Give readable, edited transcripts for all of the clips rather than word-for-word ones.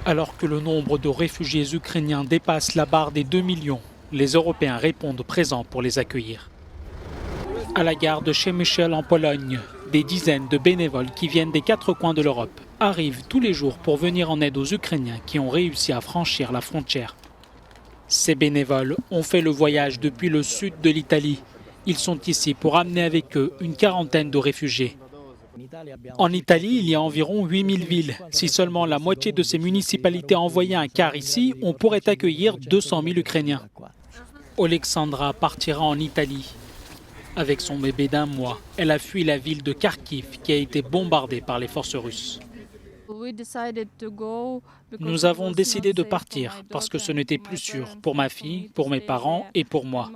Alors que le nombre de réfugiés ukrainiens dépasse la barre des 2 millions, les Européens répondent présents pour les accueillir. À la gare de Przemyśl en Pologne, des dizaines de bénévoles qui viennent des 4 coins de l'Europe arrivent tous les jours pour venir en aide aux Ukrainiens qui ont réussi à franchir la frontière. Ces bénévoles ont fait le voyage depuis le sud de l'Italie. Ils sont ici pour amener avec eux une quarantaine de réfugiés. En Italie, il y a environ 8000 villes. Si seulement la moitié de ces municipalités envoyaient un car ici, on pourrait accueillir 200 000 Ukrainiens. Alexandra partira en Italie. Avec son bébé d'1 mois, elle a fui la ville de Kharkiv qui a été bombardée par les forces russes. Nous avons décidé de partir parce que ce n'était plus sûr pour ma fille, pour mes parents et pour moi.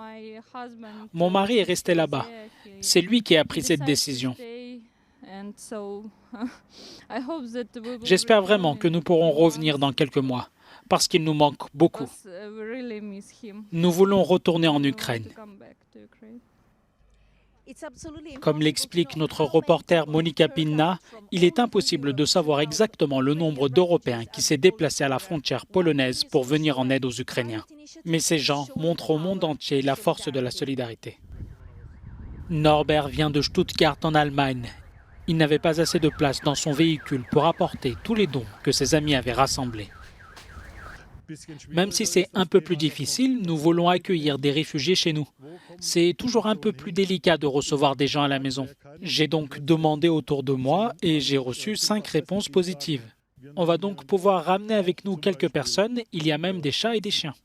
Mon mari est resté là-bas. C'est lui qui a pris cette décision. J'espère vraiment que nous pourrons revenir dans quelques mois, parce qu'il nous manque beaucoup. Nous voulons retourner en Ukraine. Comme l'explique notre reporter Monika Pinna, il est impossible de savoir exactement le nombre d'Européens qui s'est déplacé à la frontière polonaise pour venir en aide aux Ukrainiens. Mais ces gens montrent au monde entier la force de la solidarité. Norbert vient de Stuttgart en Allemagne. Il n'avait pas assez de place dans son véhicule pour apporter tous les dons que ses amis avaient rassemblés. Même si c'est un peu plus difficile, nous voulons accueillir des réfugiés chez nous. C'est toujours un peu plus délicat de recevoir des gens à la maison. J'ai donc demandé autour de moi et j'ai reçu 5 réponses positives. On va donc pouvoir ramener avec nous quelques personnes. Il y a même des chats et des chiens.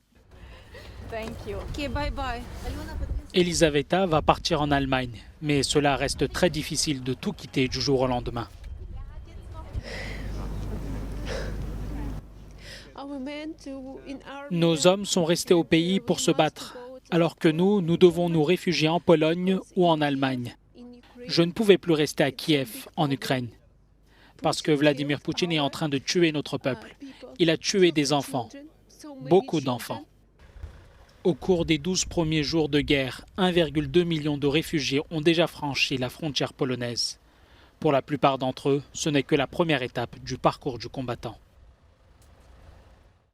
Elisaveta va partir en Allemagne, mais cela reste très difficile de tout quitter du jour au lendemain. Nos hommes sont restés au pays pour se battre, alors que nous devons nous réfugier en Pologne ou en Allemagne. Je ne pouvais plus rester à Kiev, en Ukraine, parce que Vladimir Poutine est en train de tuer notre peuple. Il a tué des enfants, beaucoup d'enfants. Au cours des 12 premiers jours de guerre, 1,2 million de réfugiés ont déjà franchi la frontière polonaise. Pour la plupart d'entre eux, ce n'est que la première étape du parcours du combattant.